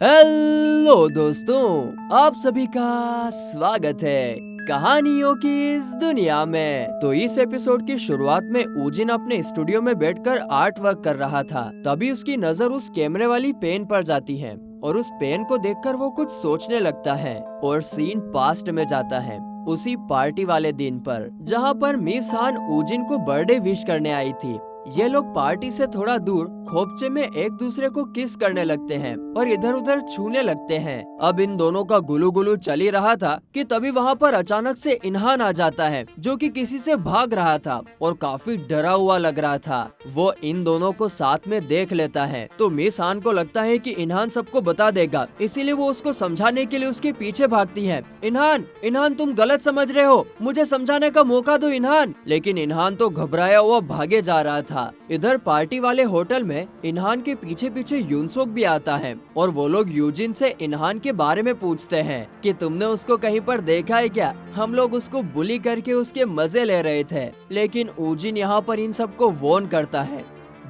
Hello दोस्तों, आप सभी का स्वागत है कहानियों की इस दुनिया में। तो इस एपिसोड की शुरुआत में ऊजिन अपने स्टूडियो में बैठकर आर्ट वर्क कर रहा था। तभी उसकी नजर उस कैमरे वाली पेन पर जाती है और उस पेन को देखकर वो कुछ सोचने लगता है और सीन पास्ट में जाता है, उसी पार्टी वाले दिन पर जहाँ पर मिस हान ऊजिन को बर्थडे विश करने आई थी। ये लोग पार्टी से थोड़ा दूर खोपचे में एक दूसरे को किस करने लगते हैं और इधर उधर छूने लगते हैं। अब इन दोनों का गुलू गुलू चल ही रहा था कि तभी वहाँ पर अचानक से इन्हान आ जाता है, जो कि किसी से भाग रहा था और काफी डरा हुआ लग रहा था। वो इन दोनों को साथ में देख लेता है तो मिस हान को लगता है कि इन्हान सबको बता देगा, इसीलिए वो उसको समझाने के लिए उसके पीछे भागती है। इन्हान तुम गलत समझ रहे हो, मुझे समझाने का मौका दो इन्हान। लेकिन इन्हान तो घबराया हुआ भागे जा रहा था। इधर पार्टी वाले होटल में इन्हान के पीछे पीछे यूनसोक भी आता है और वो लोग यूजिन से इन्हान के बारे में पूछते हैं कि तुमने उसको कहीं पर देखा है क्या। हम लोग उसको बुली करके उसके मजे ले रहे थे। लेकिन यूजिन यहाँ पर इन सबको वार्न करता है,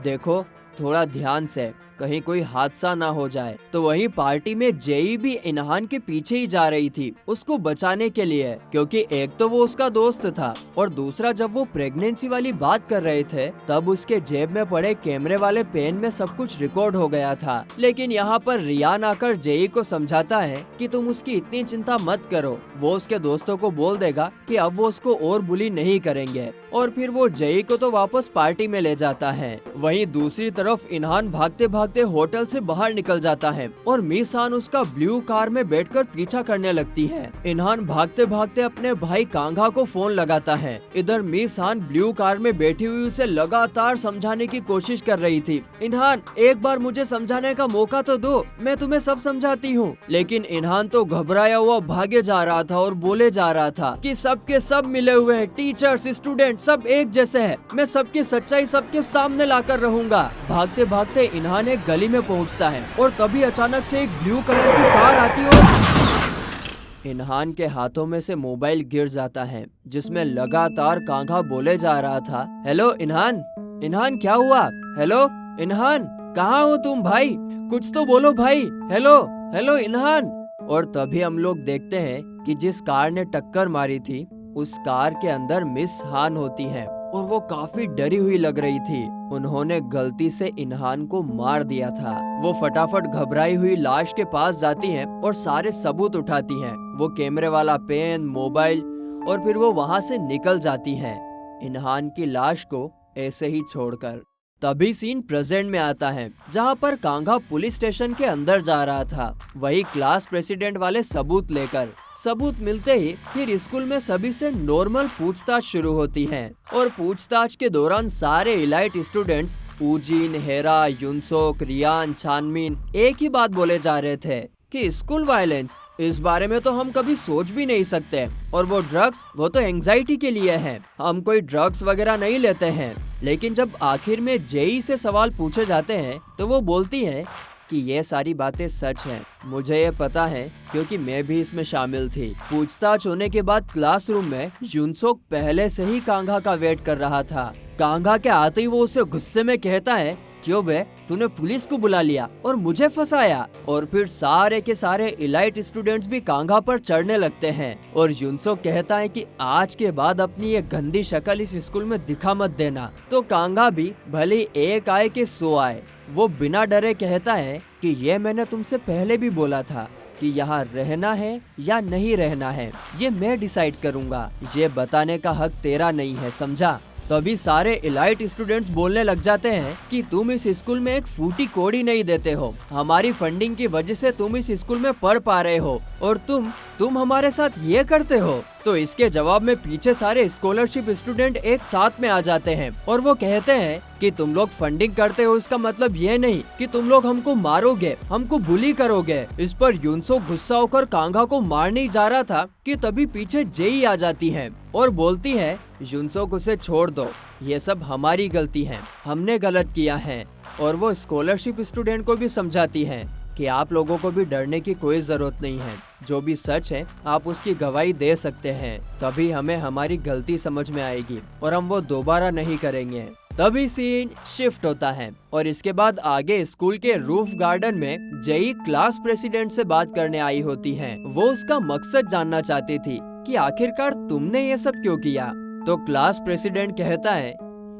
देखो थोड़ा ध्यान से, कहीं कोई हादसा ना हो जाए। तो वही पार्टी में जेई भी इन्हान के पीछे ही जा रही थी उसको बचाने के लिए, क्योंकि एक तो वो उसका दोस्त था और दूसरा जब वो प्रेगनेंसी वाली बात कर रहे थे तब उसके जेब में पड़े कैमरे वाले पेन में सब कुछ रिकॉर्ड हो गया था। लेकिन यहाँ पर रियान आकर जेई को समझाता है कि तुम उसकी इतनी चिंता मत करो, वो उसके दोस्तों को बोल देगा कि अब वो उसको और बुली नहीं करेंगे। और फिर वो जेई को तो वापस पार्टी में ले जाता है। वहीं दूसरी तरफ इन्हान भागते भागते होटल से बाहर निकल जाता है और मिस हान उसका ब्लू कार में बैठकर पीछा करने लगती है। इन्हान भागते भागते अपने भाई कांघा को फोन लगाता है। इधर मिस हान ब्लू कार में बैठी हुई उसे लगातार समझाने की कोशिश कर रही थी। इन्हान एक बार मुझे समझाने का मौका तो दो, मैं तुम्हें सब समझाती हूँ। लेकिन इन्हान तो घबराया हुआ भागे जा रहा था और बोले जा रहा था कि सबके सब मिले हुए हैं, टीचर्स स्टूडेंट सब एक जैसे हैं, मैं सबकी सच्चाई सबके सामने लाकर रहूंगा। भागते भागते इन्हान एक गली में पहुंचता है और तभी अचानक से एक ब्लू कलर की कार आती है और इन्हान के हाथों में से मोबाइल गिर जाता है, जिसमें लगातार कांघा बोले जा रहा था, हेलो इन्हान, इन्हान क्या हुआ, हेलो इन्हान कहाँ हो तुम भाई, कुछ तो बोलो भाई, हेलो हेलो इन्हान। और तभी हम लोग देखते हैं कि जिस कार ने टक्कर मारी थी उस कार के अंदर मिस हान होती है और वो काफी डरी हुई लग रही थी। उन्होंने गलती से इन्हान को मार दिया था। वो फटाफट घबराई हुई लाश के पास जाती हैं और सारे सबूत उठाती हैं, वो कैमरे वाला पेन, मोबाइल, और फिर वो वहाँ से निकल जाती हैं इन्हान की लाश को ऐसे ही छोड़कर। तभी सीन प्रेजेंट में आता है जहाँ पर कांघा पुलिस स्टेशन के अंदर जा रहा था, वही क्लास प्रेसिडेंट वाले सबूत लेकर। सबूत मिलते ही फिर स्कूल में सभी से नॉर्मल पूछताछ शुरू होती है और पूछताछ के दौरान सारे इलाइट स्टूडेंट्स ऊजिन, हेरा, यूनसोक, रियान, चानमिन एक ही बात बोले जा रहे थे कि स्कूल वायलेंस, इस बारे में तो हम कभी सोच भी नहीं सकते, और वो ड्रग्स, वो तो एंजाइटी के लिए है, हम कोई ड्रग्स वगैरह नहीं लेते हैं। लेकिन जब आखिर में जेई से सवाल पूछे जाते हैं तो वो बोलती है कि ये सारी बातें सच हैं, मुझे ये पता है क्योंकि मैं भी इसमें शामिल थी। पूछताछ होने के बाद क्लासरूम में यूनसोक पहले से ही कांघा का वेट कर रहा था। कांघा के आते ही वो उसे गुस्से में कहता है, क्यों बे, तूने पुलिस को बुला लिया और मुझे फंसाया। और फिर सारे के सारे इलाइट स्टूडेंट्स भी कांघा पर चढ़ने लगते हैं और यूनसोक कहता है कि आज के बाद अपनी ये गंदी शक्ल इस स्कूल में दिखा मत देना। तो कांघा भी भले एक आए के 100 आए, वो बिना डरे कहता है कि ये मैंने तुमसे पहले भी बोला था कि यहाँ रहना है या नहीं रहना है ये मैं डिसाइड करूँगा, ये बताने का हक तेरा नहीं है, समझा। तभी सारे इलाइट स्टूडेंट्स बोलने लग जाते हैं कि तुम इस स्कूल में एक फूटी कौड़ी नहीं देते हो, हमारी फंडिंग की वजह से तुम इस स्कूल में पढ़ पा रहे हो और तुम हमारे साथ ये करते हो। तो इसके जवाब में पीछे सारे स्कॉलरशिप स्टूडेंट एक साथ में आ जाते हैं और वो कहते हैं कि तुम लोग फंडिंग करते हो इसका मतलब ये नहीं कि तुम लोग हमको मारोगे, हमको बुली करोगे। इस पर यूनसोक गुस्सा होकर कांघा को मारने ही जा रहा था कि तभी पीछे जेई आ जाती है और बोलती है, यूनसोक उसे छोड़ दो, ये सब हमारी गलती है, हमने गलत किया है। और वो स्कॉलरशिप स्टूडेंट को भी समझाती है कि आप लोगों को भी डरने की कोई जरूरत नहीं है, जो भी सच है आप उसकी गवाही दे सकते हैं, तभी हमें हमारी गलती समझ में आएगी और हम वो दोबारा नहीं करेंगे। तभी सीन शिफ्ट होता है और इसके बाद आगे स्कूल के रूफ गार्डन में जेई क्लास प्रेसिडेंट से बात करने आई होती है। वो उसका मकसद जानना चाहती थी कि आखिरकार तुमने ये सब क्यों किया। तो क्लास प्रेसिडेंट कहता है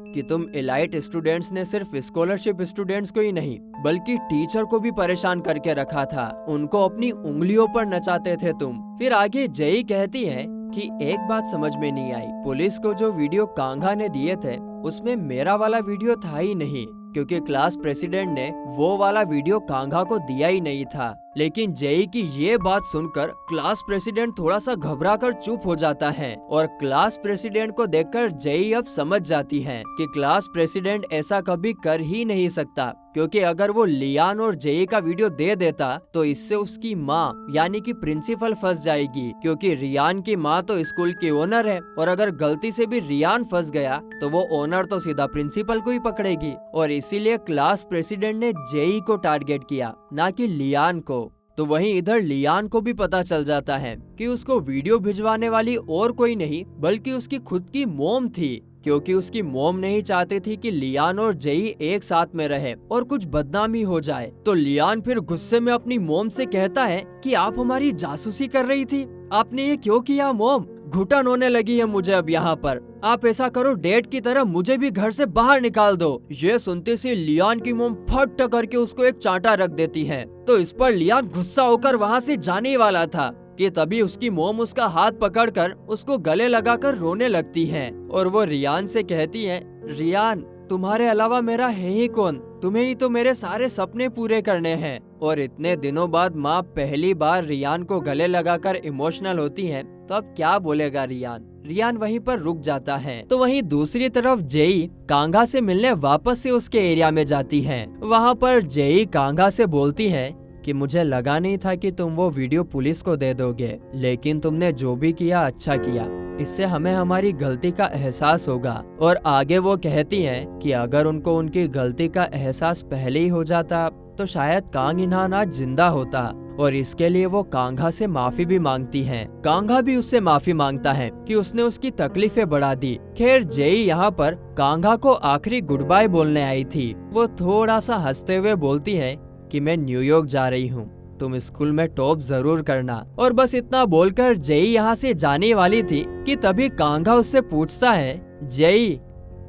कि तुम एलाइट स्टूडेंट्स ने सिर्फ स्कॉलरशिप स्टूडेंट्स को ही नहीं बल्कि टीचर को भी परेशान करके रखा था। उनको अपनी उंगलियों पर नचाते थे तुम। फिर आगे जेई कहती है कि एक बात समझ में नहीं आई, पुलिस को जो वीडियो कांघा ने दिए थे उसमें मेरा वाला वीडियो था ही नहीं, क्योंकि क्लास प्रेसिडेंट ने वो वाला वीडियो कांघा को दिया ही नहीं था। लेकिन जेई की ये बात सुनकर क्लास प्रेसिडेंट थोड़ा सा घबराकर चुप हो जाता है और क्लास प्रेसिडेंट को देखकर जेई अब समझ जाती है कि क्लास प्रेसिडेंट ऐसा कभी कर ही नहीं सकता, क्योंकि अगर वो लियान और जेई का वीडियो दे देता तो इससे उसकी माँ यानी कि प्रिंसिपल फंस जाएगी, क्योंकि रियान की माँ तो स्कूल की ओनर है और अगर गलती से भी रियान फंस गया तो वो ओनर तो सीधा प्रिंसिपल को ही पकड़ेगी। और इसीलिए क्लास प्रेसिडेंट ने जेई को टारगेट किया, ना कि लियान को। तो वहीं इधर लियान को भी पता चल जाता है कि उसको वीडियो भिजवाने वाली और कोई नहीं बल्कि उसकी खुद की मॉम थी, क्योंकि उसकी मॉम नहीं चाहती थी कि लियान और जेई एक साथ में रहे और कुछ बदनामी हो जाए। तो लियान फिर गुस्से में अपनी मॉम से कहता है कि आप हमारी जासूसी कर रही थी, आपने ये क्यों किया मॉम? घुटन होने लगी है मुझे अब यहाँ पर। आप ऐसा करो, डेट की तरह मुझे भी घर से बाहर निकाल दो। ये सुनते से लियान की मॉम फट करके उसको एक चांटा रख देती है। तो इस पर लियान गुस्सा होकर वहाँ से जाने वाला था कि तभी उसकी मॉम उसका हाथ पकड़कर उसको गले लगाकर रोने लगती है और वो रियान से कहती है, रियान तुम्हारे अलावा मेरा है ही कौन, तुम्हें ही तो मेरे सारे सपने पूरे करने हैं। और इतने दिनों बाद माँ पहली बार रियान को गले लगाकर इमोशनल होती है, तो अब क्या बोलेगा रियान वहीं पर रुक जाता है। तो वहीं दूसरी तरफ जेई कांघा से मिलने वापस से उसके एरिया में जाती है। वहाँ पर जेई कांघा से बोलती है कि मुझे लगा नहीं था कि तुम वो वीडियो पुलिस को दे दोगे, लेकिन तुमने जो भी किया अच्छा किया, इससे हमें हमारी गलती का एहसास होगा। और आगे वो कहती हैं कि अगर उनको उनकी गलती का एहसास पहले ही हो जाता तो शायद कांग इन्हान आज जिंदा होता। और इसके लिए वो कांघा से माफी भी मांगती हैं। कांघा भी उससे माफी मांगता है कि उसने उसकी तकलीफें बढ़ा दी। खैर जेई यहाँ पर कांघा को आखिरी गुड बाय बोलने आई थी। वो थोड़ा सा हंसते हुए बोलती है कि मैं न्यूयॉर्क जा रही हूँ, तुम स्कूल में टॉप जरूर करना। और बस इतना बोलकर जेई यहाँ से जाने वाली थी कि तभी कांघा उससे पूछता है, जेई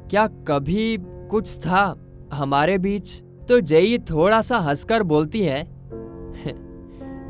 क्या कभी कुछ था हमारे बीच? तो जेई थोड़ा सा हंसकर बोलती है,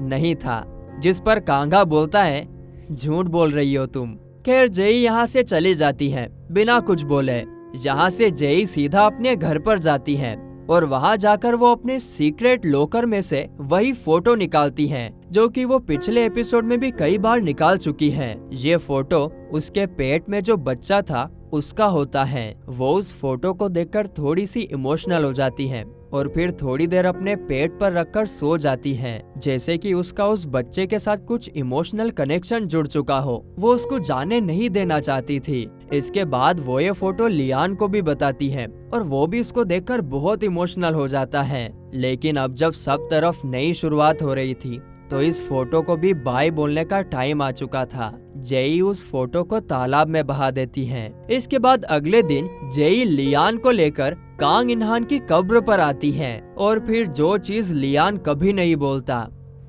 नहीं था। जिस पर कांघा बोलता है, झूठ बोल रही हो तुम। खैर जेई यहाँ से चली जाती है बिना कुछ बोले। यहाँ से जेई सीधा अपने घर पर जाती है और वहाँ जाकर वो अपने सीक्रेट लॉकर में से वही फोटो निकालती है जो कि वो पिछले एपिसोड में भी कई बार निकाल चुकी है। ये फोटो उसके पेट में जो बच्चा था उसका होता है। वो उस फोटो को देखकर थोड़ी सी इमोशनल हो जाती है और फिर थोड़ी देर अपने पेट पर रखकर सो जाती है, जैसे कि उसका उस बच्चे के साथ कुछ इमोशनल कनेक्शन जुड़ चुका हो। वो उसको जाने नहीं देना चाहती थी। इसके बाद वो ये फोटो लियान को भी बताती है और वो भी इसको देखकर बहुत इमोशनल हो जाता है। लेकिन अब जब सब तरफ नई शुरुआत हो रही थी तो इस फोटो को भी बाय बोलने का टाइम आ चुका था। जेई उस फोटो को तालाब में बहा देती है। इसके बाद अगले दिन जेई लियान को लेकर कांग इन्हान की कब्र पर आती है और फिर जो चीज लियान कभी नहीं बोलता,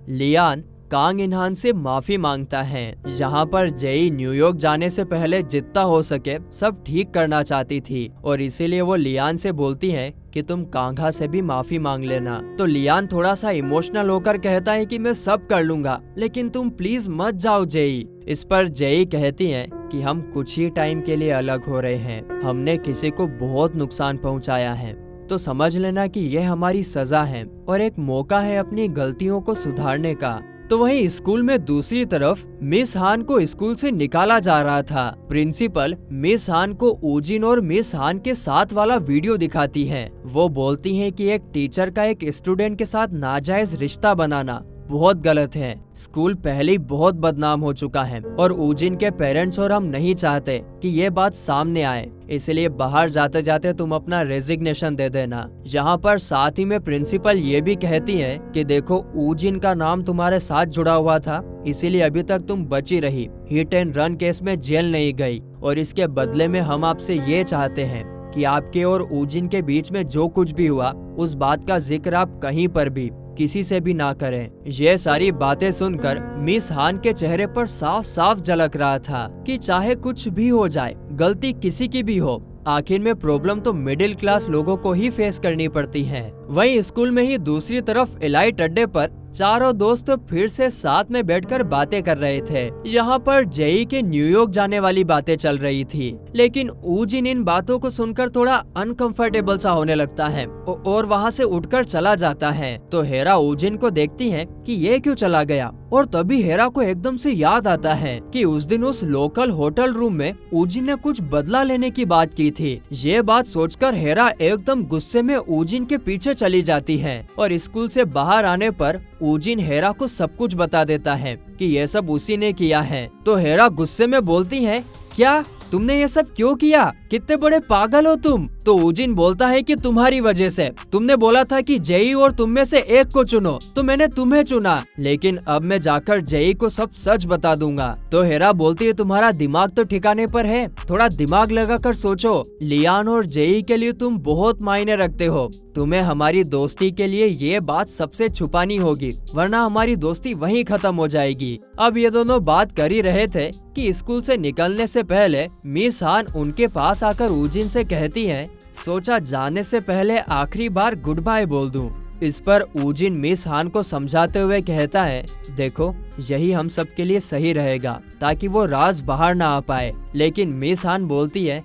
लियान कांग इन्हान से माफी मांगता है। यहाँ पर जेई न्यूयॉर्क जाने से पहले जितना हो सके सब ठीक करना चाहती थी और इसीलिए वो लियान से बोलती है कि तुम कांघा से भी माफी मांग लेना। तो लियान थोड़ा सा इमोशनल होकर कहता है कि मैं सब कर लूंगा, लेकिन तुम प्लीज मत जाओ जेई। इस पर जेई कहती है कि हम कुछ ही टाइम के लिए अलग हो रहे हैं, हमने किसी को बहुत नुकसान पहुंचाया है, तो समझ लेना कि यह हमारी सजा है और एक मौका है अपनी गलतियों को सुधारने का। तो वहीं स्कूल में दूसरी तरफ मिस हान को स्कूल से निकाला जा रहा था। प्रिंसिपल मिस हान को ऊजिन और मिस हान के साथ वाला वीडियो दिखाती है। वो बोलती हैं कि एक टीचर का एक स्टूडेंट के साथ नाजायज रिश्ता बनाना बहुत गलत है। स्कूल पहले ही बहुत बदनाम हो चुका है और ऊजिन के पेरेंट्स और हम नहीं चाहते कि ये बात सामने आए, इसलिए बाहर जाते जाते तुम अपना रेजिग्नेशन दे देना। यहाँ पर साथ ही में प्रिंसिपल ये भी कहती है कि देखो ऊजिन का नाम तुम्हारे साथ जुड़ा हुआ था, इसीलिए अभी तक तुम बची रही, हिट एंड रन केस में जेल नहीं गई और इसके बदले में हम आपसे ये चाहते हैं कि आपके और ऊजिन के बीच में जो कुछ भी हुआ उस बात का जिक्र आप कहीं पर भी किसी से भी ना करें। ये सारी बातें सुनकर मिस हान के चेहरे पर साफ साफ झलक रहा था कि चाहे कुछ भी हो जाए, गलती किसी की भी हो, आखिर में प्रॉब्लम तो मिडिल क्लास लोगों को ही फेस करनी पड़ती है। वहीं स्कूल में ही दूसरी तरफ एलाइट अड्डे पर चारों दोस्त फिर से साथ में बैठकर बातें कर रहे थे। यहाँ पर जेई के न्यूयॉर्क जाने वाली बातें चल रही थी, लेकिन ऊजिन इन बातों को सुनकर थोड़ा अनकंफर्टेबल सा होने लगता है और वहाँ से उठकर चला जाता है। तो हेरा ऊजिन को देखती है कि ये क्यों चला गया, और तभी हेरा को एकदम से याद आता है कि उस दिन उस लोकल होटल रूम में ऊजिन ने कुछ बदला लेने की बात की थी। ये बात सोचकर हेरा एकदम गुस्से में ऊजिन के पीछे चली जाती है और स्कूल से बाहर आने पर ऊजिन हेरा को सब कुछ बता देता है कि ये सब उसी ने किया है। तो हेरा गुस्से में बोलती है, क्या तुमने ये सब क्यों किया? कितने बड़े पागल हो तुम। तो ऊजिन बोलता है कि तुम्हारी वजह से, तुमने बोला था कि जेई और तुम में से एक को चुनो, तो मैंने तुम्हें चुना, लेकिन अब मैं जाकर जेई को सब सच बता दूंगा। तो हेरा बोलती है, तुम्हारा दिमाग तो ठिकाने पर है, थोड़ा दिमाग लगाकर सोचो। लियान और जेई के लिए तुम बहुत मायने रखते हो, तुम्हें हमारी दोस्ती के लिए ये बात सबसे छुपानी होगी, वरना हमारी दोस्ती वहीं खत्म हो जाएगी। अब ये दोनों बात कर ही रहे थे कि स्कूल से निकलने से पहले मिस हान उनके पास आकर ऊजिन से कहती है, सोचा जाने से पहले आखिरी बार गुड बाय बोल दूं। इस पर ऊजिन मिस हान को समझाते हुए कहता है, देखो यही हम सब के लिए सही रहेगा ताकि वो राज बाहर ना आ पाए। लेकिन मिस हान बोलती है,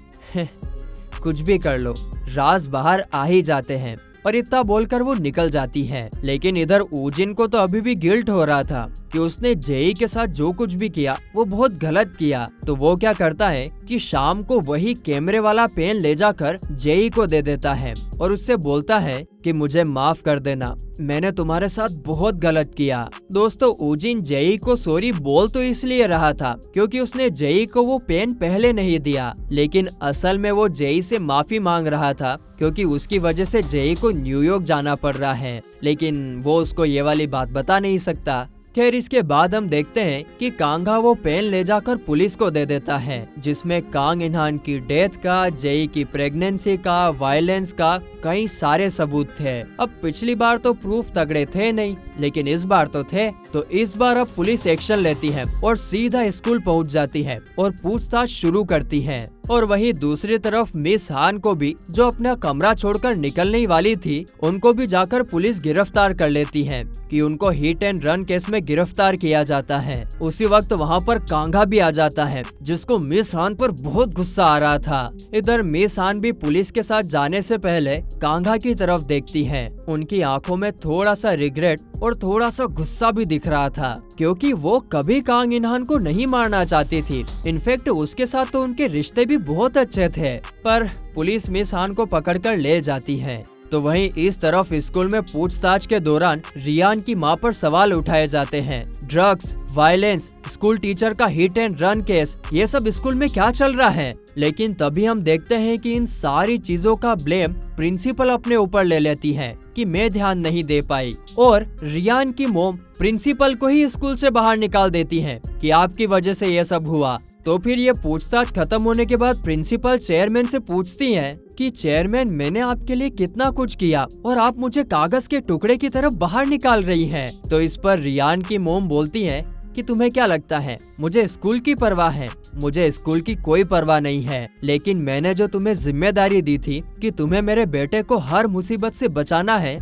कुछ भी कर लो, राज बाहर आ ही जाते हैं, और इतना बोलकर वो निकल जाती है। लेकिन इधर ऊजिन को तो अभी भी गिल्ट हो रहा था कि उसने जेई के साथ जो कुछ भी किया वो बहुत गलत किया। तो वो क्या करता है कि शाम को वही कैमरे वाला पेन ले जाकर जेई को दे देता है और उससे बोलता है कि मुझे माफ कर देना, मैंने तुम्हारे साथ बहुत गलत किया। दोस्तों, ऊजिन जेई को सॉरी बोल तो इसलिए रहा था क्योंकि उसने जेई को वो पेन पहले नहीं दिया, लेकिन असल में वो जेई से माफी मांग रहा था क्योंकि उसकी वजह से जेई को न्यूयॉर्क जाना पड़ रहा है, लेकिन वो उसको ये वाली बात बता नहीं सकता। खैर, इसके बाद हम देखते हैं कि कांगा वो पेन ले जाकर पुलिस को दे देता है, जिसमें कांग इनहान की डेथ का, जेई की प्रेगनेंसी का, वायलेंस का कई सारे सबूत थे। अब पिछली बार तो प्रूफ तगड़े थे नहीं, लेकिन इस बार तो थे। तो इस बार अब पुलिस एक्शन लेती है और सीधा स्कूल पहुंच जाती है और पूछताछ शुरू करती है। और वहीं दूसरी तरफ मिस हान को भी, जो अपना कमरा छोड़कर निकलने ही वाली थी, उनको भी जाकर पुलिस गिरफ्तार कर लेती है कि उनको हिट एंड रन केस में गिरफ्तार किया जाता है। उसी वक्त वहाँ पर कांगा भी आ जाता है, जिसको मिस हान पर बहुत गुस्सा आ रहा था। इधर मिस हान भी पुलिस के साथ जाने से पहले कांगा की तरफ देखती है। उनकी आंखों में थोड़ा सा रिग्रेट और थोड़ा सा गुस्सा भी दिख रहा था, क्योंकि वो कभी कांग इनहान को नहीं मारना चाहती थी। इनफैक्ट उसके साथ तो उनके रिश्ते भी बहुत अच्छे थे, पर पुलिस मिस हान को पकड़कर ले जाती है। तो वहीं इस तरफ स्कूल में पूछताछ के दौरान रियान की मां पर सवाल उठाए जाते हैं। ड्रग्स, वायलेंस, स्कूल टीचर का हिट एंड रन केस, ये सब स्कूल में क्या चल रहा है। लेकिन तभी हम देखते हैं कि इन सारी चीजों का ब्लेम प्रिंसिपल अपने ऊपर ले लेती है कि मैं ध्यान नहीं दे पाई, और रियान की मोम प्रिंसिपल को ही स्कूल से बाहर निकाल देती है कि आपकी वजह से ये सब हुआ। तो फिर ये पूछताछ खत्म होने के बाद प्रिंसिपल चेयरमैन से पूछती है कि चेयरमैन, मैंने आपके लिए कितना कुछ किया और आप मुझे कागज के टुकड़े की तरफ बाहर निकाल रही हैं। तो इस पर रियान की मोम बोलती है कि तुम्हें क्या लगता है मुझे स्कूल की परवाह है? मुझे स्कूल की कोई परवाह नहीं है, लेकिन मैंने जो तुम्हें जिम्मेदारी दी थी कि तुम्हें मेरे बेटे को हर मुसीबत से बचाना है,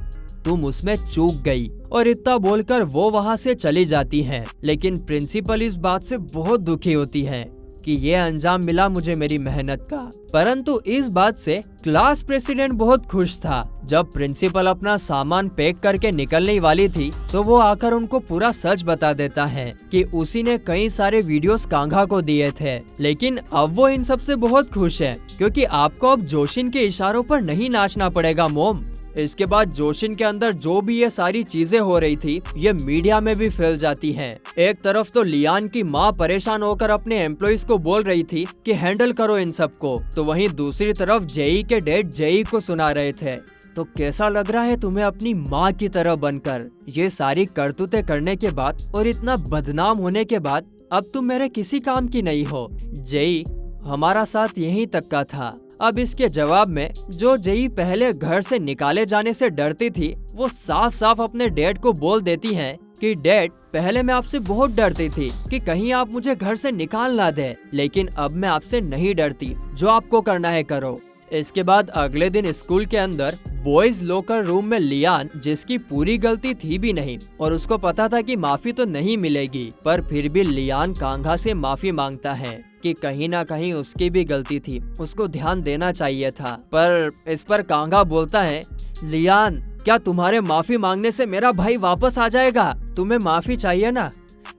तुम उसमें चूक गई। और इतना बोलकर वो वहाँ से चली जाती है। लेकिन प्रिंसिपल इस बात से बहुत दुखी होती है कि ये अंजाम मिला मुझे मेरी मेहनत का। परंतु इस बात से क्लास प्रेसिडेंट बहुत खुश था। जब प्रिंसिपल अपना सामान पैक करके निकलने वाली थी, तो वो आकर उनको पूरा सच बता देता है कि उसी ने कई सारे वीडियोस कांगा को दिए थे। लेकिन अब वो इन सब से बहुत खुश है, क्योंकि आपको अब जोशिन के इशारों पर नहीं नाचना पड़ेगा मोम। इसके बाद जोशिन के अंदर जो भी ये सारी चीजें हो रही थी, ये मीडिया में भी फैल जाती हैं। एक तरफ तो लियान की माँ परेशान होकर अपने एम्प्लॉइज को बोल रही थी कि हैंडल करो इन सबको, तो वहीं दूसरी तरफ जेई के डैड जेई को सुना रहे थे। तो कैसा लग रहा है तुम्हें अपनी माँ की तरह बनकर? ये सारी करतूतें करने के बाद और इतना बदनाम होने के बाद अब तुम मेरे किसी काम की नहीं हो। जेई, हमारा साथ यहीं तक का था, अब इसके जवाब में जो जेई पहले घर से निकाले जाने से डरती थी, वो साफ साफ अपने डैड को बोल देती है कि डैड, पहले मैं आपसे बहुत डरती थी कि कहीं आप मुझे घर से निकाल ना दे, लेकिन अब मैं आपसे नहीं डरती, जो आपको करना है करो। इसके बाद अगले दिन स्कूल के अंदर बॉयज लॉकर रूम में लियान, जिसकी पूरी गलती थी भी नहीं और उसको पता था कि माफी तो नहीं मिलेगी, पर फिर भी लियान कांघा से माफी मांगता है कि कहीं ना कहीं उसकी भी गलती थी, उसको ध्यान देना चाहिए था। पर इस पर कांघा बोलता है, लियान, क्या तुम्हारे माफी मांगने से मेरा भाई वापस आ जाएगा? तुम्हें माफी चाहिए ना?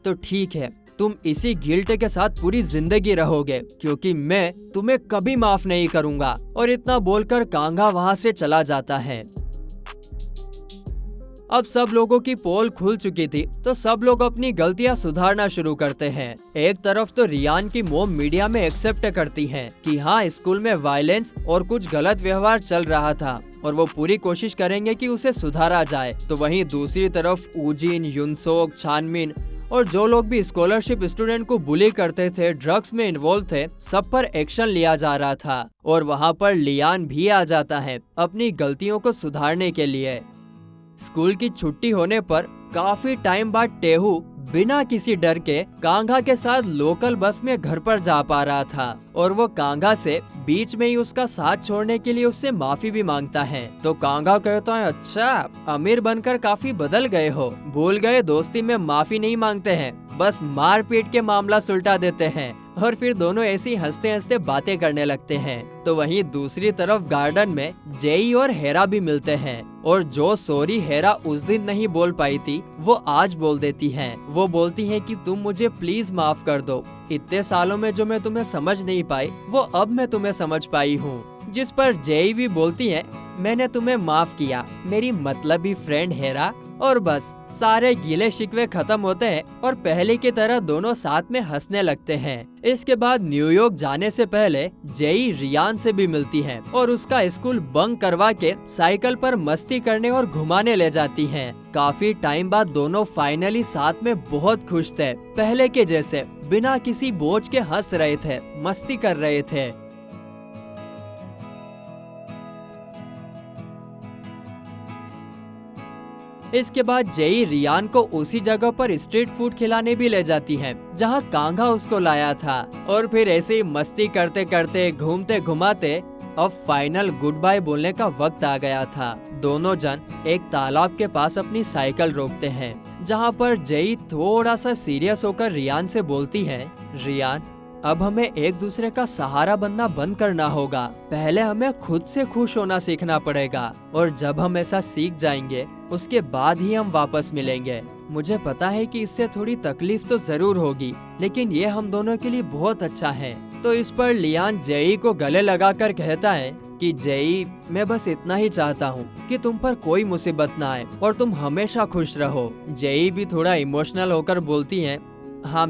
तो ठीक है, तुम इसी गिल्ट के साथ पूरी जिंदगी रहोगे, क्योंकि मैं तुम्हें कभी माफ नहीं करूंगा। और इतना बोलकर कांघा वहाँ से चला जाता है। अब सब लोगों की पोल खुल चुकी थी, तो सब लोग अपनी गलतियां सुधारना शुरू करते हैं। एक तरफ तो रियान की मोम मीडिया में एक्सेप्ट करती है कि हाँ, स्कूल में वायलेंस और कुछ गलत व्यवहार चल रहा था और वो पूरी कोशिश करेंगे कि उसे सुधारा जाए। तो वहीं दूसरी तरफ ऊजिन, युनसोक, छानमिन और जो लोग भी स्कॉलरशिप स्टूडेंट को बुली करते थे, ड्रग्स में इन्वॉल्व थे, सब पर एक्शन लिया जा रहा था। और वहाँ पर लियान भी आ जाता है अपनी गलतियों को सुधारने के लिए। स्कूल की छुट्टी होने पर काफी टाइम बाद टेहू बिना किसी डर के कांघा के साथ लोकल बस में घर पर जा पा रहा था और वो कांघा से बीच में ही उसका साथ छोड़ने के लिए उससे माफी भी मांगता है। तो कांघा कहता है, अच्छा, अमीर बनकर काफी बदल गए हो, भूल गए दोस्ती में माफी नहीं मांगते हैं, बस मार पीट के मामला सुलटा देते हैं। और फिर दोनों ऐसी हंसते हंसते बातें करने लगते हैं। तो वहीं दूसरी तरफ गार्डन में जेई और हेरा भी मिलते हैं और जो सॉरी हेरा उस दिन नहीं बोल पाई थी, वो आज बोल देती हैं। वो बोलती हैं कि तुम मुझे प्लीज माफ कर दो, इतने सालों में जो मैं तुम्हें समझ नहीं पाई, वो अब मैं तुम्हें समझ पाई हूँ। जिस पर जेई भी बोलती है, मैंने तुम्हें माफ किया मेरी मतलबी फ्रेंड हेरा। और बस सारे गिले शिकवे खत्म होते हैं और पहले की तरह दोनों साथ में हंसने लगते हैं। इसके बाद न्यूयॉर्क जाने से पहले जेई रियान से भी मिलती है और उसका स्कूल बंक करवा के साइकिल पर मस्ती करने और घुमाने ले जाती हैं। काफी टाइम बाद दोनों फाइनली साथ में बहुत खुश थे, पहले के जैसे बिना किसी बोझ के हंस रहे थे, मस्ती कर रहे थे। इसके बाद जेई रियान को उसी जगह पर स्ट्रीट फूड खिलाने भी ले जाती है जहां कांघा उसको लाया था। और फिर ऐसे ही मस्ती करते करते, घूमते घुमाते अब फाइनल गुड बाय बोलने का वक्त आ गया था। दोनों जन एक तालाब के पास अपनी साइकिल रोकते हैं, जहां पर जेई थोड़ा सा सीरियस होकर रियान से बोलती है, रियान, अब हमें एक दूसरे का सहारा बनना बंद करना होगा। पहले हमें खुद से खुश होना सीखना पड़ेगा और जब हम ऐसा सीख जाएंगे, उसके बाद ही हम वापस मिलेंगे। मुझे पता है कि इससे थोड़ी तकलीफ तो जरूर होगी, लेकिन ये हम दोनों के लिए बहुत अच्छा है। तो इस पर लियान जेई को गले लगाकर कहता है कि जेई, मैं बस इतना ही चाहता हूँ कि तुम पर कोई मुसीबत ना आए और तुम हमेशा खुश रहो। जेई भी थोड़ा इमोशनल होकर बोलती है, हाँ,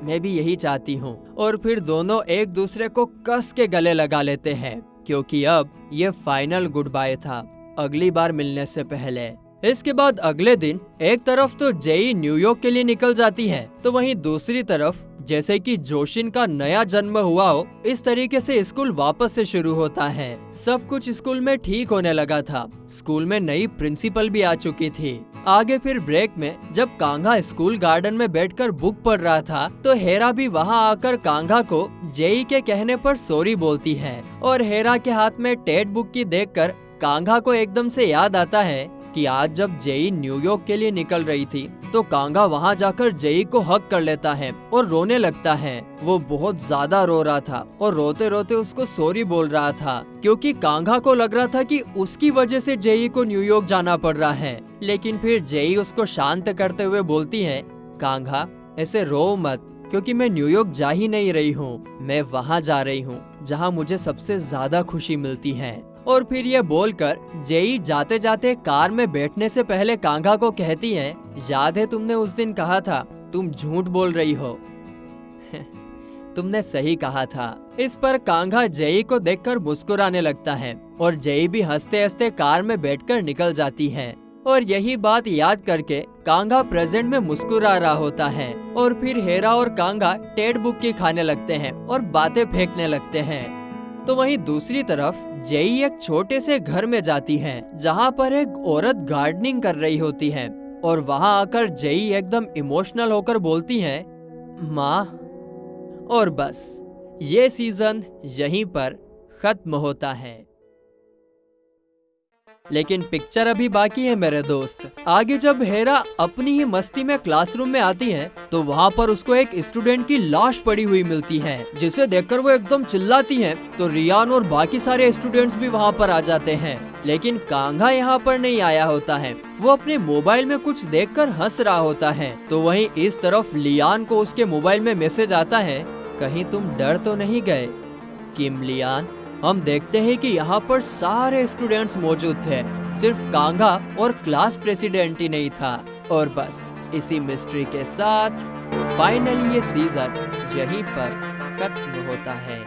मैं भी यही चाहती हूँ। और फिर दोनों एक दूसरे को कस के गले लगा लेते हैं, क्योंकि अब ये फाइनल गुड बाय था, अगली बार मिलने से पहले। इसके बाद अगले दिन एक तरफ तो जेई न्यूयॉर्क के लिए निकल जाती है, तो वहीं दूसरी तरफ जैसे कि जोशिन का नया जन्म हुआ हो, इस तरीके से स्कूल वापस से शुरू होता है। सब कुछ स्कूल में ठीक होने लगा था। स्कूल में नई प्रिंसिपल भी आ चुकी थी। आगे फिर ब्रेक में जब कांघा स्कूल गार्डन में बैठकर बुक पढ़ रहा था, तो हेरा भी वहां आकर कांघा को जेई के कहने पर सॉरी बोलती है। और हेरा के हाथ में टेट बुक की देखकर कांघा को एकदम से याद आता है कि आज जब जेई न्यूयॉर्क के लिए निकल रही थी, तो कांघा वहां जाकर जेई को हक कर लेता है और रोने लगता है। वो बहुत ज्यादा रो रहा था और रोते रोते उसको सॉरी बोल रहा था, क्योंकि कांघा को लग रहा था कि उसकी वजह से जेई को न्यूयॉर्क जाना पड़ रहा है। लेकिन फिर जेई उसको शांत करते हुए बोलती है, कांघा, ऐसे रो मत, क्योंकि मैं न्यूयॉर्क जा ही नहीं रही हूँ, मैं वहाँ जा रही हूँ जहाँ मुझे सबसे ज्यादा खुशी मिलती है। और फिर ये बोलकर जेई जाते जाते कार में बैठने से पहले कांघा को कहती है, याद है तुमने उस दिन कहा था तुम झूठ बोल रही हो। तुमने सही कहा था। इस पर कांघा जेई को देखकर मुस्कुराने लगता है और जेई भी हंसते हंसते कार में बैठकर निकल जाती है। और यही बात याद करके कांघा प्रेजेंट में मुस्कुरा रहा होता है। और फिर हेरा और कांघा टेट बुक की खाने लगते हैं और बातें फेंकने लगते हैं। तो वहीं दूसरी तरफ जेई एक छोटे से घर में जाती है जहाँ पर एक औरत गार्डनिंग कर रही होती है और वहाँ आकर जेई एकदम इमोशनल होकर बोलती है, माँ। और बस ये सीजन यहीं पर खत्म होता है। लेकिन पिक्चर अभी बाकी है मेरे दोस्त। आगे जब हेरा अपनी ही मस्ती में क्लासरूम में आती है तो वहाँ पर उसको एक स्टूडेंट की लाश पड़ी हुई मिलती है, जिसे देखकर वो एकदम चिल्लाती है। तो रियान और बाकी सारे स्टूडेंट्स भी वहाँ पर आ जाते हैं, लेकिन कांघा यहाँ पर नहीं आया होता है। वो अपने मोबाइल में कुछ देखकर हंस रहा होता है। तो वहीं इस तरफ लियान को उसके मोबाइल में मैसेज आता है, कहीं तुम डर तो नहीं गए किम लियान। हम देखते हैं कि यहाँ पर सारे स्टूडेंट्स मौजूद थे, सिर्फ कांघा और क्लास प्रेसिडेंट ही नहीं था। और बस इसी मिस्ट्री के साथ फाइनली ये सीजन यहीं पर खत्म होता है।